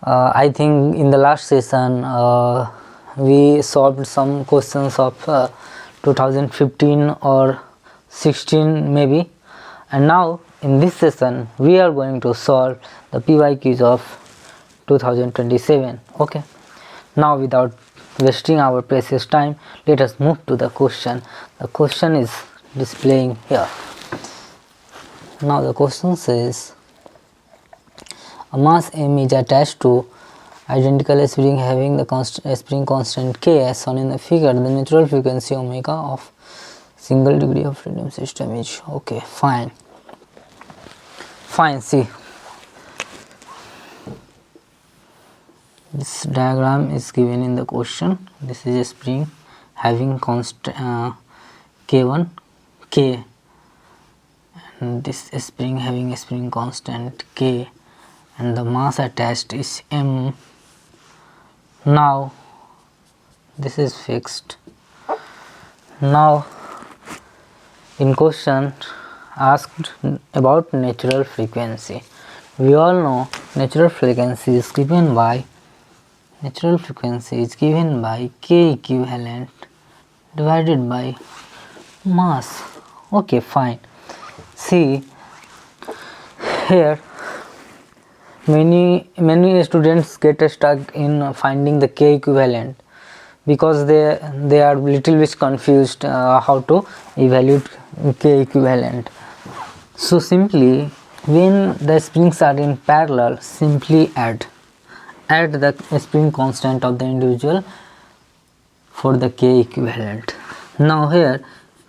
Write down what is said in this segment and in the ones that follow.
I think in the last session we solved some questions of 2015 or 16 maybe, and now in this session we are going to solve the PYQs of 2027. Okay, now without wasting our precious time, let us move to the question. The question is displaying here. Now the question says, a mass m is attached to identical spring having the spring constant k as shown in the figure. The natural frequency omega of single degree of freedom system is. Okay, fine. See, this diagram is given in the question. This is a spring having constant k1 k, and this spring having a spring constant k, and the mass attached is m. Now this is fixed. Now in question asked about natural frequency. We all know natural frequency is given by k equivalent divided by mass. Okay, fine. See here, many students get stuck in finding the k equivalent because they are little bit confused how to evaluate k equivalent. So simply, when the springs are in parallel, simply add the spring constant of the individual for the k equivalent. Now here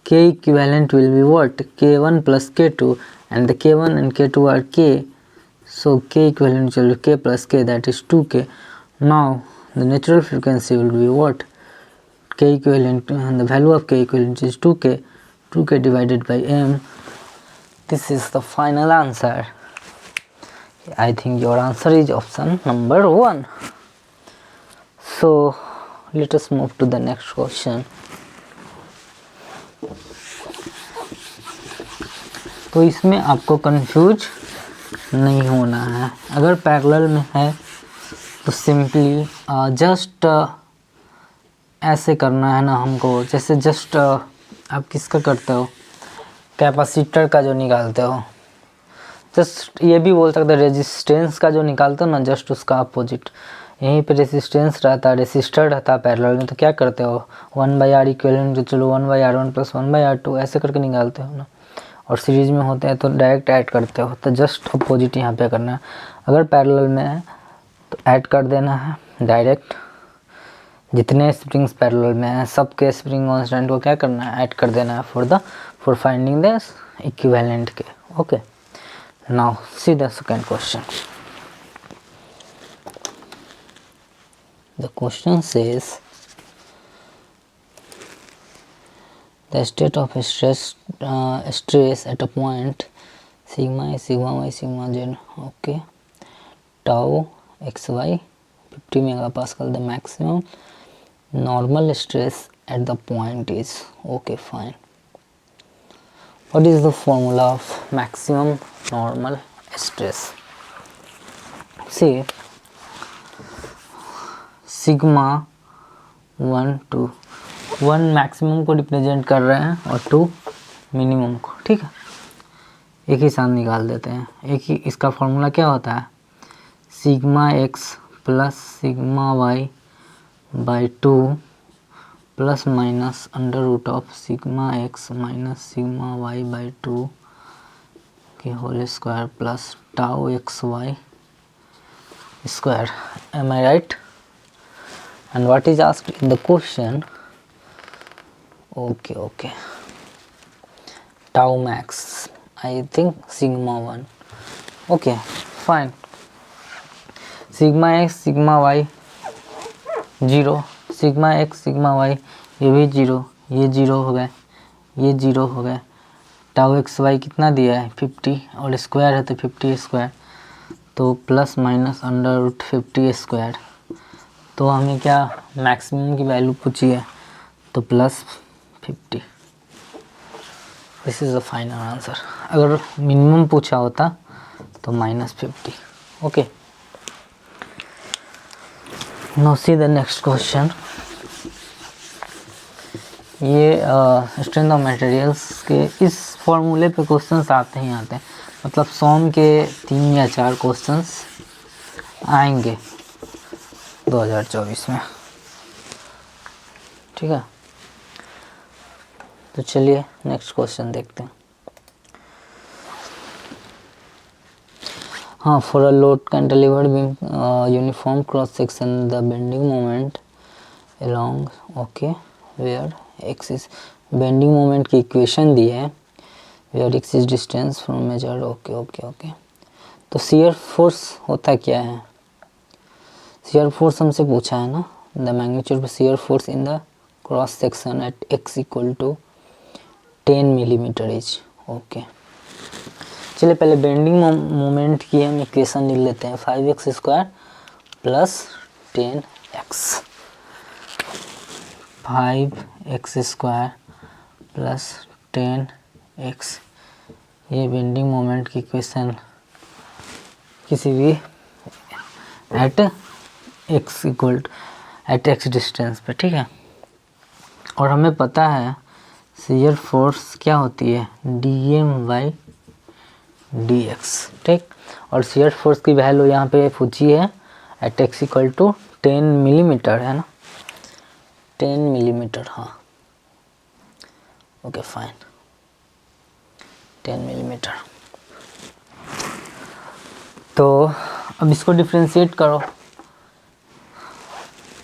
k equivalent will be what? K1 plus K2, and the K1 and K2 are k, so k equivalent will be k plus k, that is 2k. Now the natural frequency will be what? K equivalent, and the value of k equivalent is 2k divided by m. This is the final answer. I think your answer is option number 1. So let us move to the next question. तो इसमें आपको confuse नहीं होना है. अगर parallel में है तो सिंपली जस्ट ऐसे करना है ना हमको, जैसे जस्ट आप किसका करते हो, कैपेसिटर का जो निकालते हो, जस्ट ये भी बोल सकते हो रेजिस्टेंस का जो निकालते हो ना, जस्ट उसका अपोजिट. यहीं पे रेजिस्टेंस रहता है, रेसिस्टर रहता है पैरेलल में, तो क्या करते हो 1/R इक्विवेलेंट, तो चलो 1/R1 प्लस 1/R2 ऐसे करके निकालते हो ना. और सीरीज में होते हैं तो डायरेक्ट ऐड करते हो, तो जस्ट अपोजिट यहाँ पे करना है. अगर पैरेलल में है तो ऐड कर देना है डायरेक्ट. जितने स्प्रिंग्स पैरेलल में हैं सबके स्प्रिंग कांस्टेंट को क्या करना है, ऐड कर देना है फॉर फाइंडिंग द इक्विवेलेंट के. Okay, now see the second question. The question says the state of stress at a point sigma is sigma y sigma z. Okay, tau xy 50 megapascal. The maximum normal stress at the point is. Okay, fine. What is the formula of maximum normal stress? See, sigma 1 2, 1 maximum को represent कर रहे हैं और 2 minimum को. ठीक है, एक ही साथ निकाल देते हैं. एक ही इसका फॉर्मूला क्या होता है, sigma x plus sigma y by 2 plus minus under root of sigma x minus sigma y by 2 के whole square plus tau x y square. Am I right? And what is asked in the question? Okay, tau max, I think sigma 1. Okay, fine. Sigma x sigma y 0, sigma x sigma y ये भी 0, ये 0 हो गए, ये 0 हो गए. Tau x Y कितना दिया है 50, और स्क्वायर है तो 50 स्क्वायर, तो plus minus under root 50 square. तो हमें क्या मैक्सिमम की वैल्यू पूछी है, तो plus 50. This is the final answer. अगर मिनिमम पूछा होता तो -50. Okay, now see the next question. ये स्ट्रेंथ ऑफ मटेरियल्स के इस फॉर्मूले पे क्वेश्चंस आते ही आते हैं, मतलब 100 के 3 या 4 क्वेश्चंस आएंगे 2024 में। ठीक है, तो चलिए नेक्स्ट क्वेश्चन देखते हैं। हाँ, for a load cantilevered beam uniform cross section the bending moment along, okay, where x is, bending moment की इक्वेशन दी है, where x is distance from major, okay okay okay. तो शियर फोर्स होता क्या है? शियर फोर्स हमसे पूछा है ना, the magnitude of shear force in the cross section at x equal to 10 millimetre is, okay. चलिए पहले बेंडिंग मोमेंट की हम इक्वेशन लिख लेते हैं, 5x square plus 10x, 5x square plus 10x, ये बेंडिंग मोमेंट की इक्वेशन किसी भी at x equal at x distance पे, ठीक है। और हमें पता है शियर फोर्स क्या होती है, dm/dx, ठीक। और शियर फोर्स की वैल्यू यहाँ पे पूछी है at x equal to 10 millimetre, है ना, 10 मिलीमीटर, हाँ, ओके फाइन, 10 मिलीमीटर। तो अब इसको डिफ्रेंशिएट करो,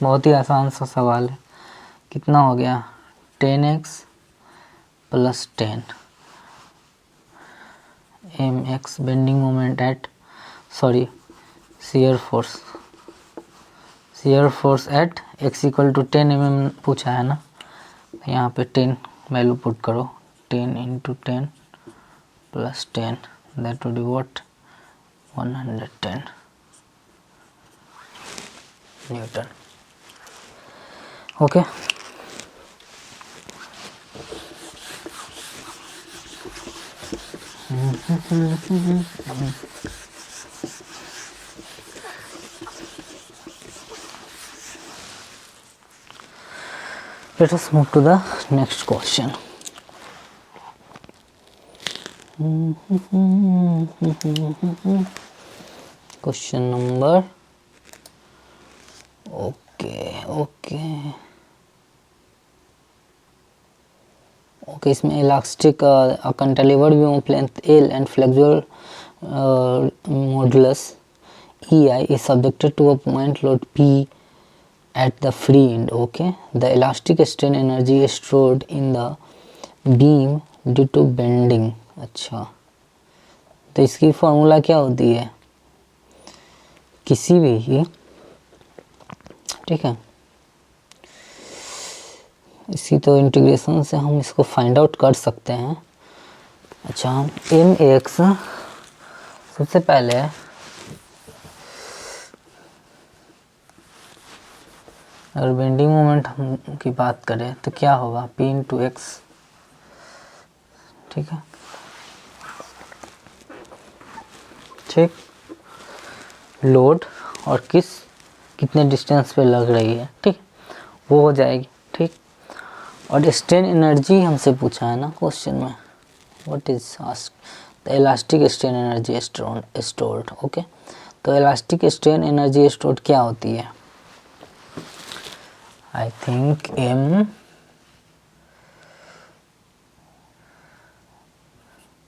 बहुत ही आसान सा सवाल है। कितना हो गया, 10x plus 10 mx bending moment at, sorry, shear force at x equal to 10 mm पूछा है ना, यहाँ पे 10 वैल्यू पुट करो, 10 into 10 plus 10, that would be what, 110 Newton, okay. Let us move to the next question. Question number, okay, इसमें elastic cantilevered beam of length L and flexural modulus EI is subjected to a point load P at the free end, okay. The elastic strain energy is stored in the beam due to bending, अच्छा, तो इसकी formula क्या होती है, किसी भी, ठीक है, इसी तो इंटीग्रेशन से हम इसको फाइंड आउट कर सकते हैं। अच्छा, हम mx सबसे पहले अगर बेंडिंग मोमेंट हम की बात करें तो क्या होगा, p इंटू एक्स, ठीक है, ठीक, लोड और कितने डिस्टेंस पे लग रही है, ठीक, वो हो जाएगी, ठीक। और स्ट्रेन एनर्जी हमसे पूछा है ना क्वेश्चन में, what is asked, the elastic strain energy stored, okay. तो इलास्टिक स्ट्रेन एनर्जी स्टोर्ड क्या होती है, I think m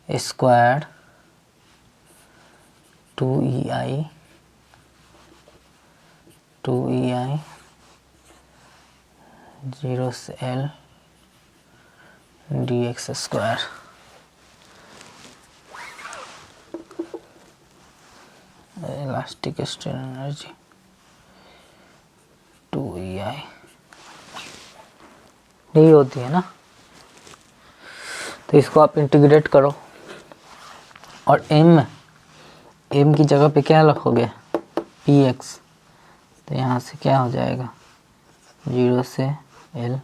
square 2EI 0 से L dx square, elastic strain energy 2EI, यही होती है ना। तो इसको आप इंटीग्रेट करो और m की जगह पे क्या रखोगे, px, तो यहाँ से क्या हो जाएगा, 0 से L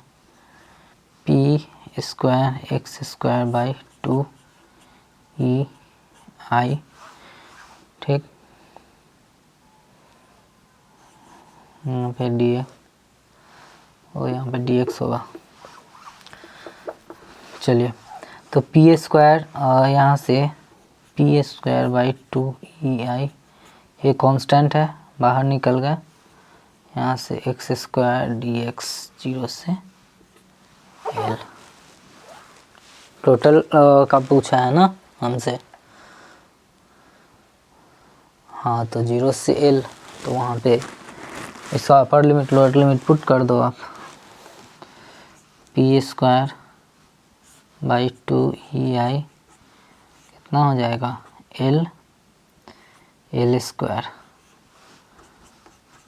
p square x square by 2EI, ठीक, यहाँ पे डी और यहाँ पे डी एक्स होगा। चलिए, तो पी स्क्वायर यहाँ से पी स्क्वायर बाई 2EI ये कांस्टेंट है, बाहर निकल गया। यहाँ से एक्स स्क्वायर डी एक्स 0 से एल टोटल का पूछा है ना हमसे। हाँ, तो 0 से एल, तो वहाँ पे इसका upper limit lower limit put कर दो आप। पी स्क्वायर बाई 2EI कितना हो जाएगा, L square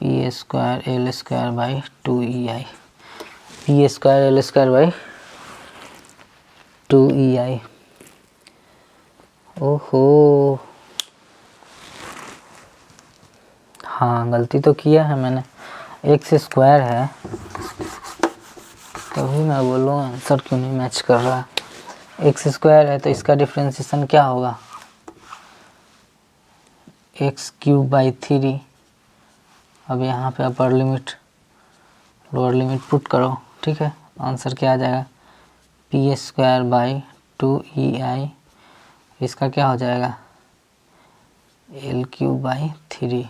P square L square by 2EI, P square L square by 2EI। ओहो, हाँ गलती तो किया है मैंने, एक्स स्क्वायर है, तभी मैं बोलूँ आंसर क्यों नहीं मैच कर रहा है। एक्स स्क्वायर है तो इसका डिफ्रेंशिएशन क्या होगा, एक्स क्यूब बाई 3। अब यहाँ पे upper limit lower limit put करो, ठीक है, आंसर क्या आ जाएगा, पी स्क्वायर बाई 2EI, इसका क्या हो जाएगा, एल क्यूब बाई 3,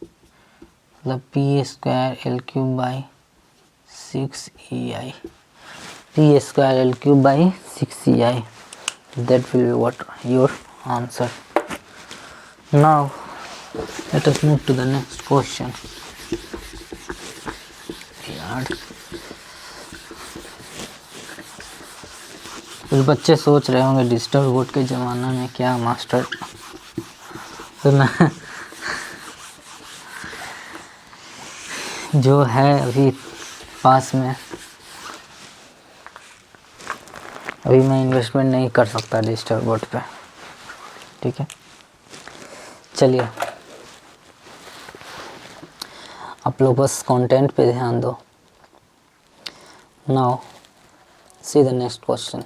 मतलब P square L cube by 6EI, P square L cube by 6EI, that will be what your answer. Now let us move to the next question. यार कुछ बच्चे सोच रहे होंगे डिजिटल बोर्ड के ज़माना में क्या मास्टर, तो मैं जो है अभी पास में, अभी मैं इन्वेस्टमेंट नहीं कर सकता डिजिटल बोर्ड पे, ठीक है। चलिए, आप लोग बस कंटेंट पे ध्यान दो। Now see the next question,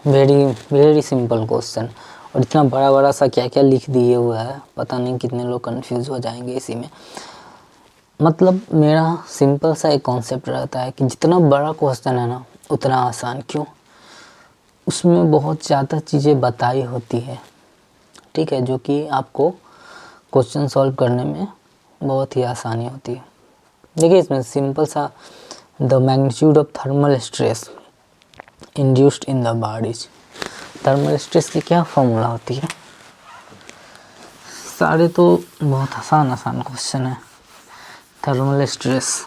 very simple question, और इतना बड़ा बड़ा सा क्या क्या लिख दिए हुआ है, पता नहीं कितने लोग कंफ्यूज हो जाएंगे इसी में। मतलब मेरा सिंपल सा एक कॉन्सेप्ट रहता है कि जितना बड़ा क्वेश्चन है ना उतना आसान क्यों, उसमें बहुत ज़्यादा चीज़ें बताई होती है, ठीक है, जो कि आपको क्वेश्चन सॉल्व करने में बहुत ही आसानी होती है। देखिए इसमें सिंपल सा, the magnitude of thermal stress induced in the bodies, thermal stress की क्या फॉर्मूला होती है, सारे तो बहुत आसान क्वेश्चन है। Thermal stress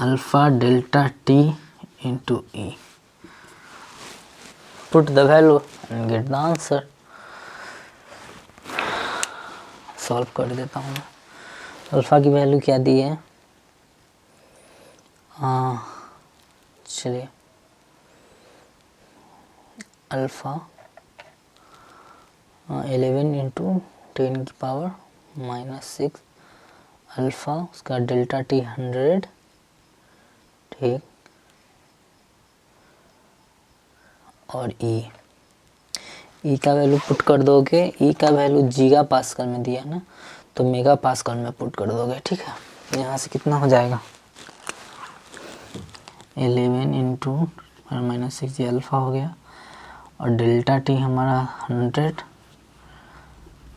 alpha delta T into E, put the value and get the answer. Solve कर देता हूँ मैं। अल्फ़ा की वैल्यू क्या दी है, चलिए अल्फ़ा 11 इंटू 10 की पावर -6, अल्फ़ा उसका डेल्टा टी 100, ठीक, और ई का वैल्यू पुट कर दोगे, ई का वैल्यू गीगा पास्कल में दिया ना, तो मेगा पास्कल में पुट कर दोगे, ठीक है। यहाँ से कितना हो जाएगा, 11 इंटू -6 ये अल्फ़ा हो गया, और डेल्टा टी हमारा 100,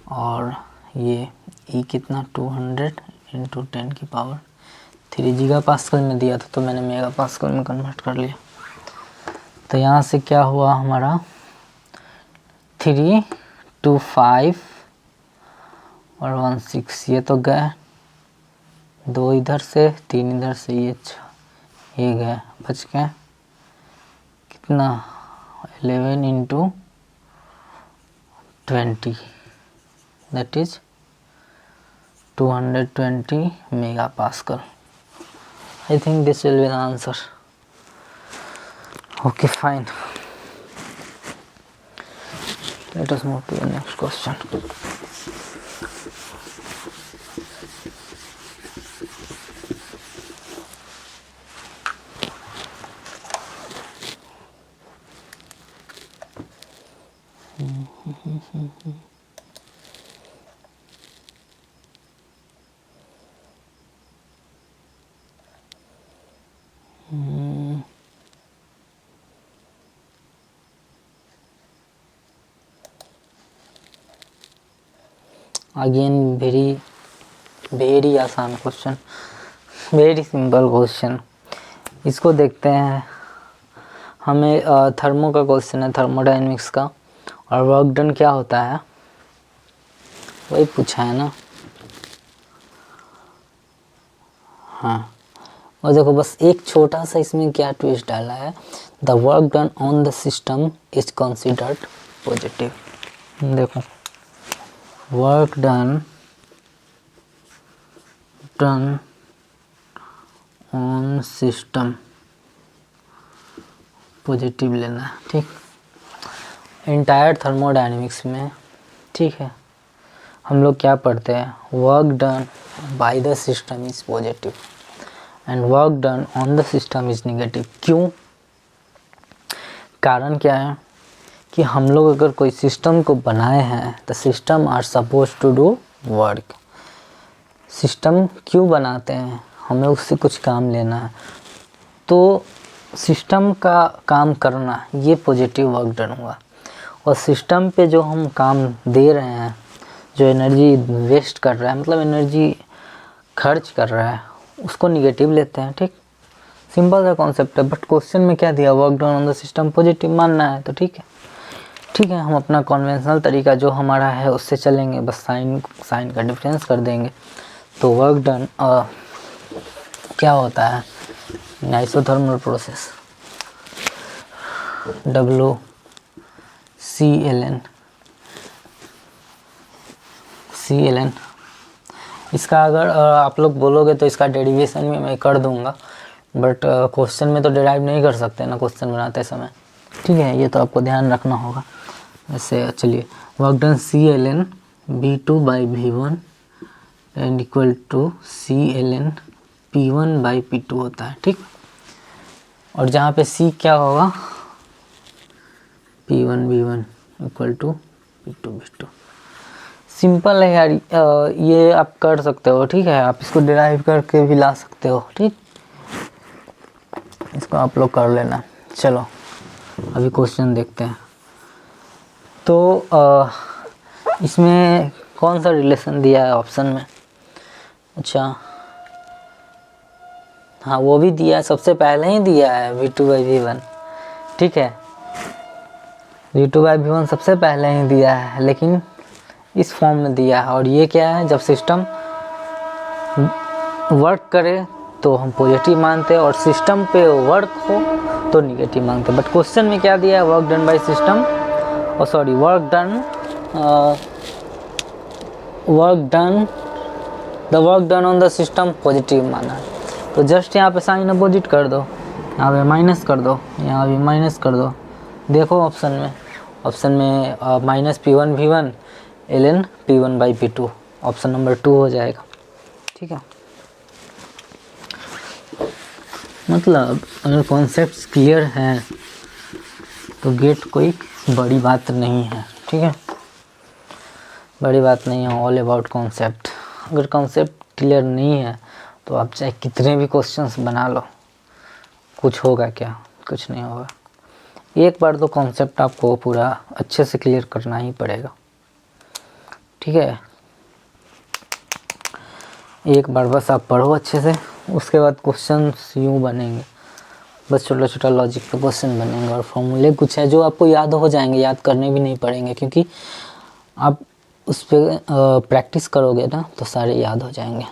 और ये ई कितना 200 इंटू 10 की पावर 3 गीगा पास्कल में दिया था, तो मैंने मेगा पास्कल में कन्वर्ट कर लिया। तो यहाँ से क्या हुआ हमारा 3 2 5 और 1 6, ये तो गए 2 इधर से 3 इधर से, ये गए, बच गए कितना 11 into 20, that is 220 mega pascal. I think this will be the answer. Okay fine, let us move to the next question. Again very आसान क्वेश्चन, वेरी सिंपल क्वेश्चन। इसको देखते हैं। हमें थर्मो का क्वेश्चन है, थर्मोडायनेमिक्स का, और वर्क डन क्या होता है वही पूछा है ना। हाँ, और देखो बस एक छोटा सा इसमें क्या ट्विस्ट डाला है, the work done on the system is considered positive. देखो work done on system positive लेना है, ठीक। एंटायर थर्मोडायनेमिक्स में, ठीक है, हम लोग क्या पढ़ते हैं, work done by the system is positive and work done on the system is negative. क्यों? कारण क्या है कि हम लोग अगर कोई सिस्टम को बनाए हैं तो system are suppose to do work. System क्यों बनाते हैं, हमें उससे कुछ काम लेना है, तो सिस्टम का काम करना ये पॉजिटिव वर्क डन हुआ। और सिस्टम पे जो हम काम दे रहे हैं, जो एनर्जी वेस्ट कर रहा है, मतलब एनर्जी खर्च कर रहा है, उसको निगेटिव लेते हैं, ठीक। सिंपल सा कॉन्सेप्ट है, बट क्वेश्चन में क्या दिया, work done on the system positive मानना है, तो ठीक है, ठीक है। हम अपना कन्वेंशनल तरीका जो हमारा है उससे चलेंगे, बस साइन का डिफरेंस कर देंगे। तो वर्क डन क्या होता है, आइसोथर्मल प्रोसेस, CLN। इसका अगर आप लोग बोलोगे तो इसका डेरिवेशन भी मैं कर दूंगा, बट क्वेश्चन में तो डिराइव नहीं कर सकते ना क्वेश्चन बनाते समय, ठीक है, ये तो आपको ध्यान रखना होगा। ऐसे चलिए, work done CLN V2/V1 and equal to CLN P1/P2 होता है, ठीक। और जहाँ पे C क्या होगा, P1/V1 equal to P2/V2। Simple है यार, ये आप कर सकते हो, ठीक है, आप इसको डिराइव करके भी ला सकते हो, ठीक। इसको आप लोग कर लेना। चलो अभी क्वेश्चन देखते हैं। तो इसमें कौन सा रिलेशन दिया है ऑप्शन में, अच्छा हाँ वो भी दिया है, सबसे पहले ही दिया है V2/V1, ठीक है, V2/V1 सबसे पहले ही दिया है, लेकिन इस फॉर्म में दिया है। और ये क्या है, जब सिस्टम वर्क करे तो हम पॉजिटिव मानते हैं, और सिस्टम पे वर्क हो तो निगेटिव मानते हैं। बट क्वेश्चन में क्या दिया है, वर्क डन बाय सिस्टम, और sorry work done on the system positive माना है। तो जस्ट यहाँ पे साइन अपोजिट कर दो, यहाँ पे माइनस कर दो, यहाँ भी माइनस कर दो। देखो ऑप्शन में minus P1/V1 ln P1/P2, option number 2 हो जाएगा, ठीक है। मतलब अगर कॉन्सेप्ट्स क्लियर हैं तो गेट कोई बड़ी बात नहीं है, ठीक है, बड़ी बात नहीं है, ऑल अबाउट कॉन्सेप्ट। अगर कॉन्सेप्ट क्लियर नहीं है तो आप चाहे कितने भी क्वेश्चंस बना लो, कुछ होगा क्या, कुछ नहीं होगा। एक बार तो कॉन्सेप्ट आपको पूरा अच्छे से क्लियर करना ही पड़ेगा, ठीक है। एक बार बस आप पढ़ो अच्छे से, उसके बाद क्वेश्चंस यूँ बनेंगे, बस छोटा छोटा लॉजिक पे क्वेश्चन बनेंगे, और फॉर्मूले कुछ है जो आपको याद हो जाएंगे, याद करने भी नहीं पड़ेंगे, क्योंकि आप उस पर प्रैक्टिस करोगे ना तो सारे याद हो जाएंगे।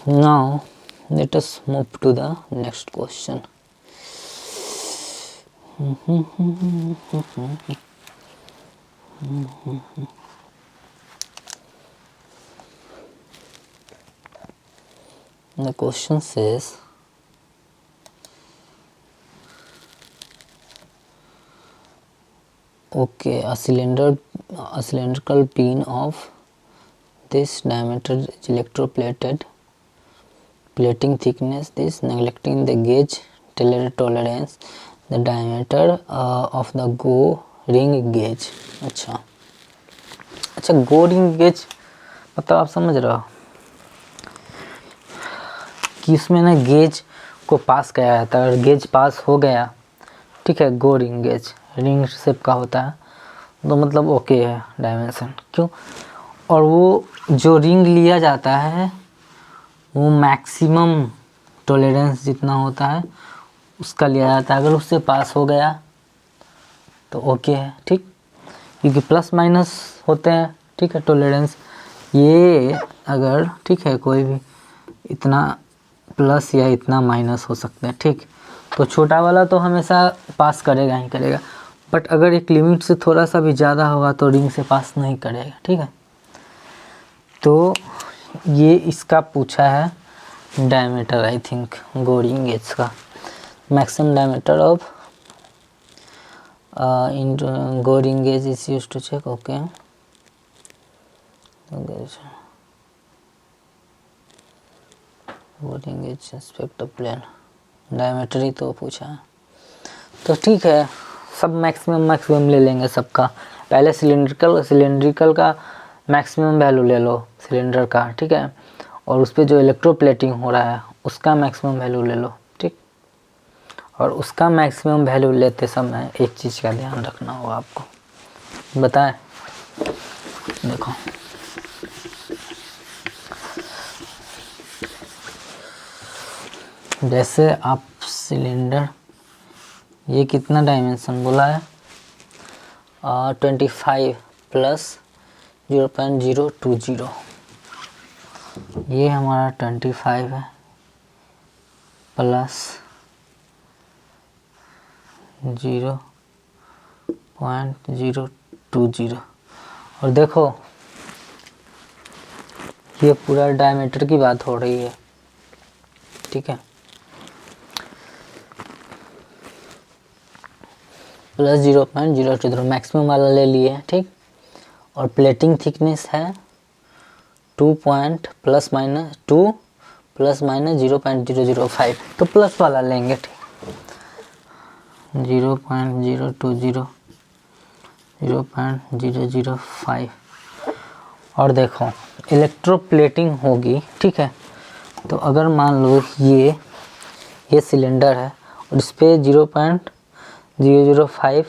Now let us move to the next question. The question says, okay, a cylindrical pin of this diameter is electroplated, plating thickness this, neglecting the gauge tolerance, the diameter of the go ring gauge। अच्छा go ring gauge मतलब आप समझ रहे हो कि इसमें ना gauge को पास किया जाता है, अगर गेज पास हो गया, ठीक है, गो रिंग गेज रिंग शेप का होता है, तो मतलब ओके है डायमेंशन। क्यों? और वो जो रिंग लिया जाता है वो मैक्सिमम टॉलरेंस जितना होता है उसका लिया जाता है। अगर उससे पास हो गया तो ओके है, ठीक, क्योंकि प्लस माइनस होते हैं, ठीक है, टॉलरेंस। ये अगर, ठीक है, कोई भी इतना प्लस या इतना माइनस हो सकते हैं, ठीक, तो छोटा वाला तो हमेशा पास करेगा ही करेगा, बट अगर एक लिमिट से थोड़ा सा भी ज़्यादा होगा तो रिंग से पास नहीं करेगा, ठीक है। तो ये इसका पूछा है diameter, I think go ring gauge का maximum diameter of in go ring gauge is used to check, okay. Go ring gauge inspect plain, diameter ही तो पूछा है, तो ठीक है, सब मैक्सिमम ले लेंगे सबका। पहले सिलेंड्रिकल का मैक्सिमम वैल्यू ले लो सिलेंडर का, ठीक है, और उस पर जो इलेक्ट्रोप्लेटिंग हो रहा है उसका मैक्सिमम वैल्यू ले लो, ठीक। और उसका मैक्सिमम वैल्यू लेते समय एक चीज़ का ध्यान रखना होगा आपको, बताएं, देखो जैसे आप सिलेंडर, ये कितना डायमेंशन बोला है, 25 प्लस 0.020, ये हमारा 25 है प्लस 0.020, और देखो ये पूरा डायमीटर की बात हो रही है, ठीक है, प्लस 0.020 मैक्सिमम वाला ले लिए, ठीक, और प्लेटिंग थिकनेस है 2 प्लस माइनस 0.005, तो प्लस वाला लेंगे, ठीक, 0.020 0.005। और देखो इलेक्ट्रोप्लेटिंग होगी, ठीक है, तो अगर मान लो ये सिलेंडर है और इस पर 0.005,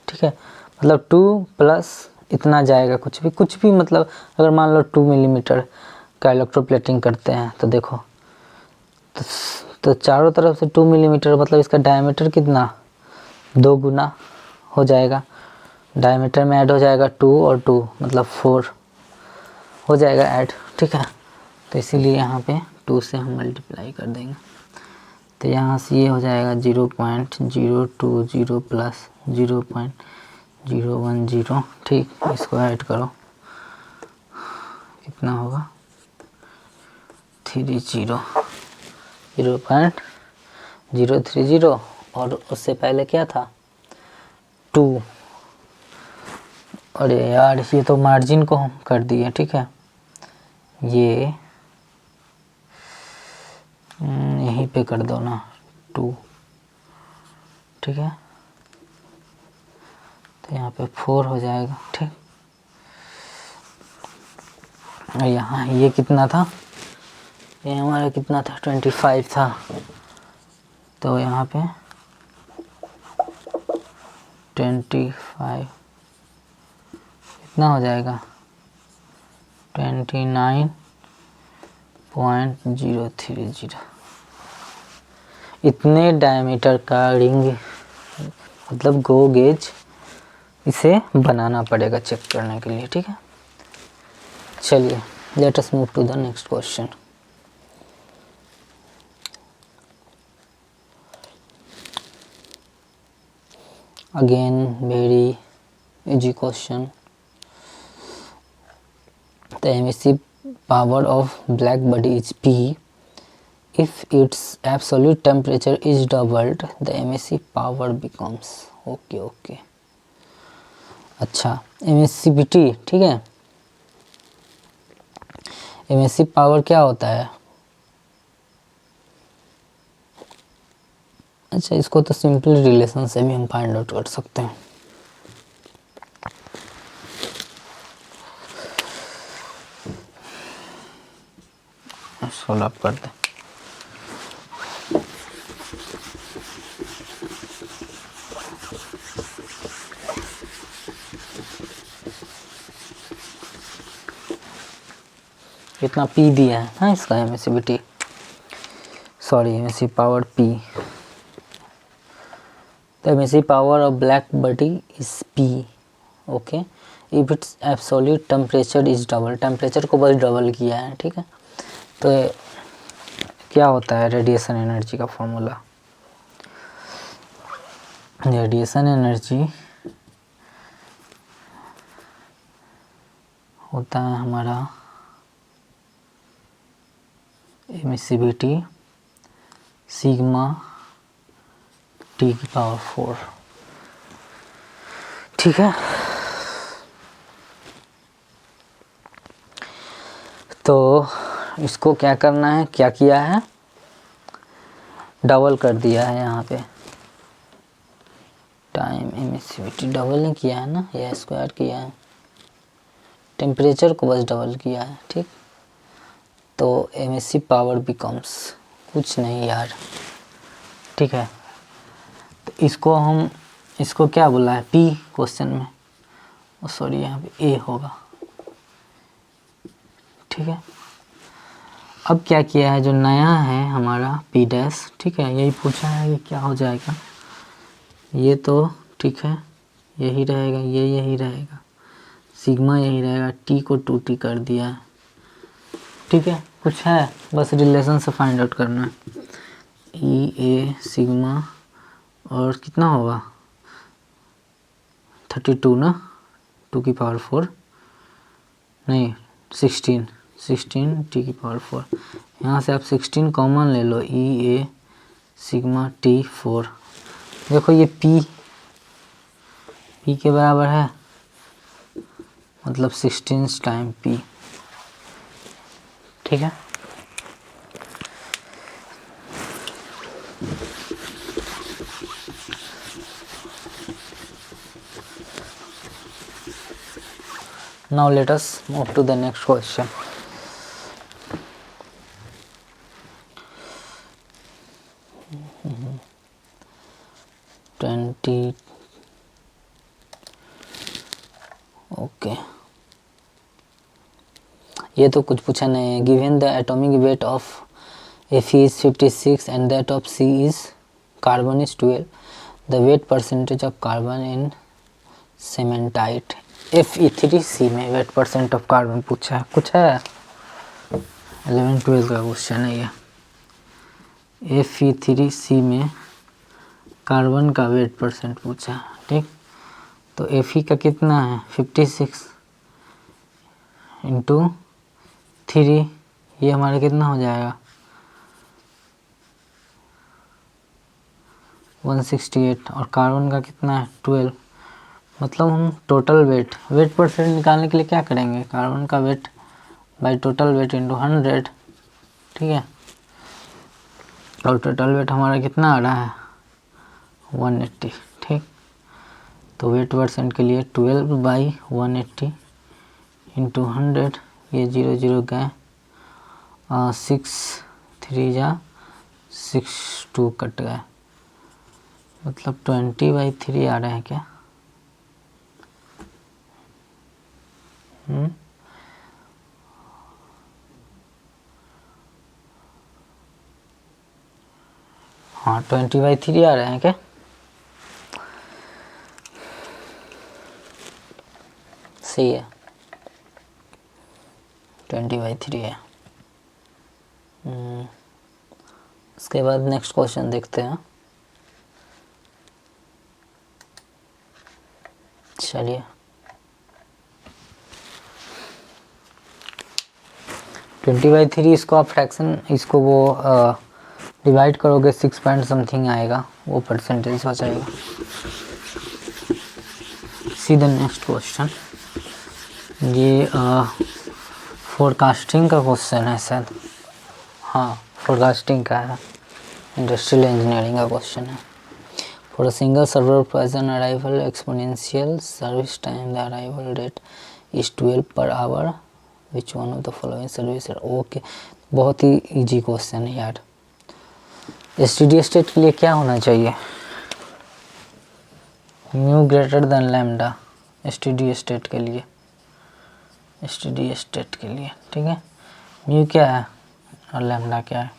ठीक है, मतलब 2 प्लस इतना जाएगा, कुछ भी मतलब अगर मान लो 2 मिलीमीटर का इलेक्ट्रोप्लेटिंग करते हैं तो देखो तो चारों तरफ से 2 मिलीमीटर, मतलब इसका डायमीटर कितना 2 गुना हो जाएगा, डायमीटर में ऐड हो जाएगा 2 और 2 मतलब 4 हो जाएगा ऐड, ठीक है, तो इसीलिए यहाँ पे 2 से हम मल्टीप्लाई कर देंगे, तो यहाँ से ये हो जाएगा 0.020 प्लस 0.010, ठीक, इसको ऐड करो कितना होगा 0.030, और उससे पहले क्या था 2, अरे यार ये तो मार्जिन को हम कर दिए, ठीक है, ये यहीं पे कर दो ना 2, ठीक है, तो यहाँ पे 4 हो जाएगा, ठीक, और यहाँ ये कितना था, ये हमारा कितना था 25 था, तो यहाँ पे 25 कितना हो जाएगा 29.030, इतने डायमीटर का रिंग मतलब गो गेज इसे बनाना पड़ेगा चेक करने के लिए, ठीक है। चलिए let us move to the next question. Again very easy question. The emissive power of black body is P. If its absolute temperature is doubled, the emissive power becomes okay. अच्छा, emissivity, ठीक है, emissive power क्या होता है, अच्छा इसको तो simple relation से भी हम फाइंड आउट कर सकते हैं। सोल्व कर दें, कितना P दिया है ना इसका emissivity, sorry emissive power P। The emissive power of black body is P, okay, if its absolute temperature is double, temperature को बस डबल किया है, ठीक है। तो क्या होता है रेडिएशन एनर्जी का फॉर्मूला, रेडिएशन एनर्जी होता है हमारा एमिसिविटी सिग्मा T की पावर 4, ठीक है। तो इसको क्या करना है, क्या किया है, डबल कर दिया है यहाँ पे, टाइम एमिसिविटी डबल नहीं किया है ना, या स्क्वायर किया है, टेम्परेचर को बस डबल किया है, ठीक। तो एमिसिव पावर बिकम्स कुछ नहीं यार, ठीक है। तो इसको क्या बोला है P क्वेश्चन में, सॉरी यहाँ पे A होगा, ठीक है। अब क्या किया है, जो नया है हमारा P डैश, ठीक है, यही पूछा है कि क्या हो जाएगा, ये तो ठीक है, यही रहेगा, ये यही रहेगा, सिग्मा यही रहेगा, T को 2T कर दिया है, ठीक है। कुछ है, बस रिलेशन से फाइंड आउट करना है, ई ए सिग्मा और कितना होगा 32 ना, 2 की पावर 4 नहीं 16 T की पावर 4, यहाँ से आप 16 कॉमन ले लो, ई ए सिग्मा T 4, देखो ये P के बराबर है, मतलब 16 टाइम P, ठीक है। Now let us move to the next question. Okay, ये तो कुछ पूछा नहीं है। Given the atomic weight of Fe is 56 and that of C is carbon is 12, the weight percentage of carbon in cementite। Fe3C में wait percent of carbon पूछा है, कुछ है 11-12 का क्वेश्चन है ये। Fe3C में कार्बन का वेट परसेंट पूछा है, ठीक। तो Fe का कितना है 56 इंटू 3, ये हमारा कितना हो जाएगा 168, और कार्बन का कितना है 12, मतलब हम टोटल वेट परसेंट निकालने के लिए क्या करेंगे, कार्बन का weight by total weight into 100, ठीक है। और टोटल वेट हमारा कितना आ रहा है 180, ठीक। तो वेट परसेंट के लिए 12/180 इंटू 100, ये 0 0 गए, 6 3 जा 6 2 कट गए, मतलब 20/3 आ रहे हैं क्या, हाँ 20/3 आ रहे हैं क्या, सही है 20/3 है। उसके बाद नेक्स्ट क्वेश्चन देखते हैं, चलिए 20/3, इसको आप फ्रैक्शन, इसको वो डिवाइड करोगे 6 पॉइंट समथिंग आएगा, वो परसेंटेज हो जाएगा। सी द नेक्स्ट क्वेश्चन, ये फोरकास्टिंग का क्वेश्चन है शायद, हाँ फोरकास्टिंग का है, इंडस्ट्रियल इंजीनियरिंग का क्वेश्चन है। For a single server present arrival exponential service time the arrival rate is 12 per hour, which one of the following service. Okay, बहुत ही इजी क्वेश्चन है यार। स्टेडी स्टेट के लिए क्या होना चाहिए, mu greater than lambda, steady state के लिए, ठीक है। म्यू क्या है और लैम्डा क्या है?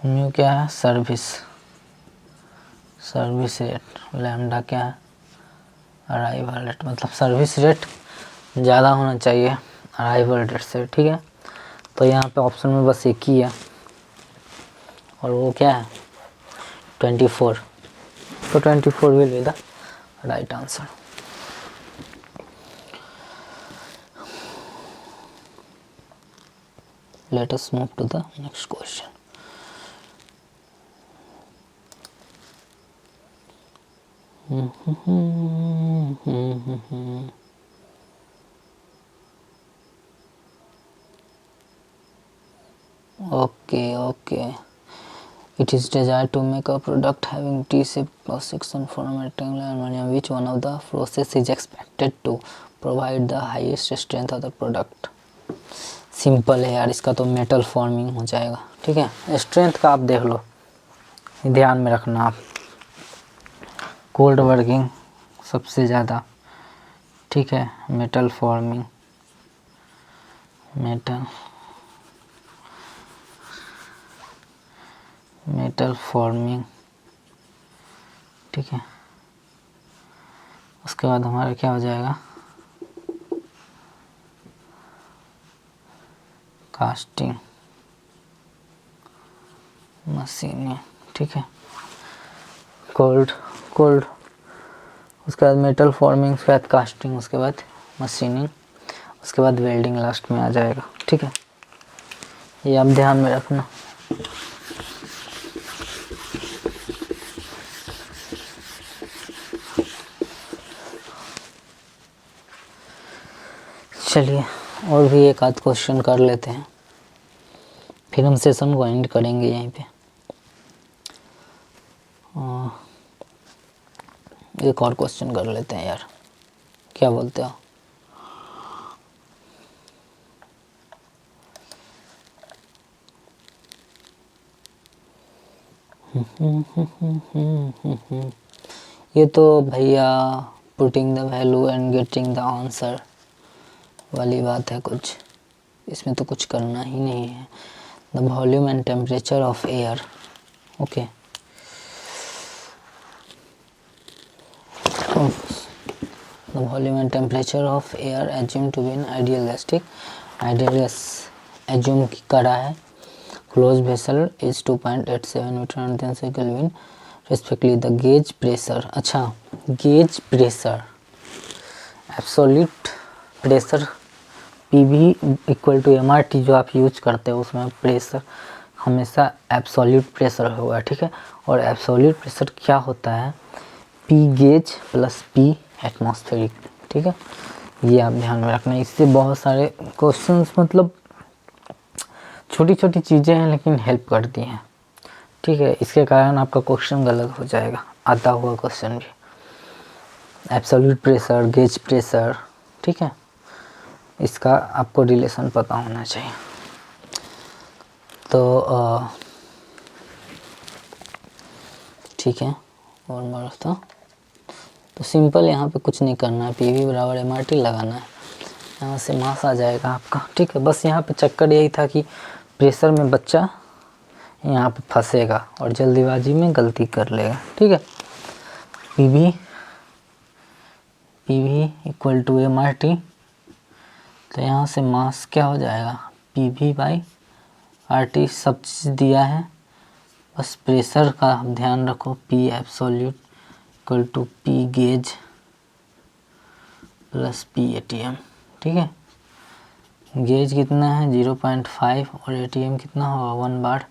म्यू क्या है? Service rate. लैम्डा क्या है? Arrival rate. मतलब सर्विस रेट ज़्यादा होना चाहिए अराइवल रेट से, ठीक है। तो यहाँ पे ऑप्शन में बस एक ही है और वो क्या है? 24। तो 24 will be the right answer. Let us move to the next question. Okay. It is desired to make a product having T-shaped cross-section from rectangular aluminum. Which one of the process is expected to provide the highest strength of the product? Simple है यार, इसका तो metal forming हो जाएगा, ठीक है। Strength का आप देख लो, ध्यान में रखना आप। कोल्ड वर्किंग सबसे ज़्यादा, ठीक है। मेटल फॉर्मिंग, मेटल फॉर्मिंग, ठीक है। उसके बाद हमारा क्या हो जाएगा? कास्टिंग मशीनिंग, ठीक है। कोल्ड, उसके बाद मेटल फॉर्मिंग, उसके बाद कास्टिंग, उसके बाद मशीनिंग, उसके बाद वेल्डिंग लास्ट में आ जाएगा, ठीक है। ये आप ध्यान में रखना। चलिए और भी एक आध क्वेश्चन कर लेते हैं, फिर हम सेशन को एंड करेंगे यहीं पे। एक और क्वेश्चन कर लेते हैं यार, क्या बोलते हो? ये तो भैया putting the value and getting the answer वाली बात है कुछ, इसमें तो कुछ करना ही नहीं है। The volume and temperature of air, okay. The volume and temperature of air assumed to be an ideal gas, ठीक। आइडियल गैस एज्यूम करा है। क्लोज वेसल इज 2.87 मीटर और 300 kelvin respectively. The gauge pressure, अच्छा gauge pressure, absolute pressure PV equal to MRT जो आप use करते हो, उसमें प्रेशर हमेशा एब्सोल्यूट प्रेशर होगा, ठीक है। और एब्सोल्यूट प्रेशर क्या होता है? P gauge plus P atmospheric, ठीक है। ये आप ध्यान में रखना। इससे बहुत सारे क्वेश्चंस, मतलब छोटी छोटी चीज़ें हैं लेकिन हेल्प करती हैं, ठीक है। इसके कारण आपका क्वेश्चन गलत हो जाएगा, आता हुआ क्वेश्चन भी। एब्सोल्यूट प्रेशर, गेज प्रेशर, ठीक है, इसका आपको रिलेशन पता होना चाहिए। तो ठीक है, और मरता तो सिंपल, यहाँ पे कुछ नहीं करना है। पीवी बराबर एमआरटी लगाना है, यहाँ से मास आ जाएगा आपका, ठीक है। बस यहाँ पे चक्कर यही था कि प्रेशर में बच्चा यहाँ पे फंसेगा और जल्दीबाजी में गलती कर लेगा, ठीक है। पीवी इक्वल टू एमआरटी, तो यहाँ से मास क्या हो जाएगा? पीवी बाई आरटी, सब चीज़ दिया है, बस प्रेशर का ध्यान रखो। P absolute equal to P gauge plus P ATM, ठीक है। गेज कितना है? 0.5 और एटीएम कितना होगा? 1 बार,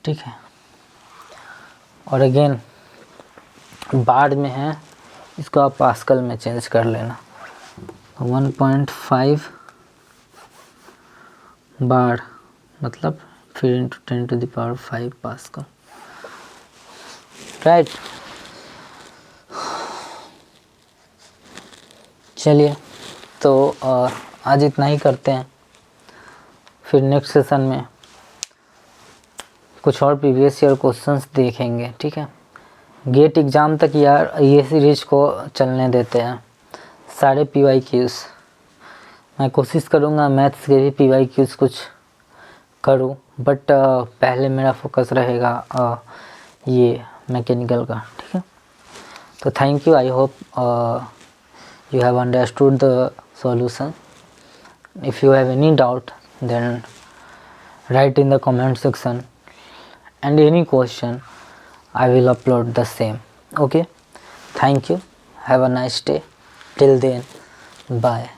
ठीक है। और अगेन बार में है, इसको आप पास्कल में चेंज कर लेना। 1.5 बार मतलब फिर इंटू 10⁵ पास्कल, राइट। चलिए तो आज इतना ही करते हैं, फिर नेक्स्ट सेशन में कुछ और प्रीवियस ईयर क्वेश्चंस देखेंगे, ठीक है। गेट एग्ज़ाम तक यार ये सीरीज को चलने देते हैं, सारे PYQs मैं कोशिश करूँगा मैथ्स के भी PYQs कुछ करूँ, बट पहले मेरा फोकस रहेगा ये मैकेनिकल का, ठीक है। तो thank you, I hope you have understood the solution. If you have any doubt, then write in the comment section, and any question I will upload the same. Okay, thank you, have a nice day. Till then, bye.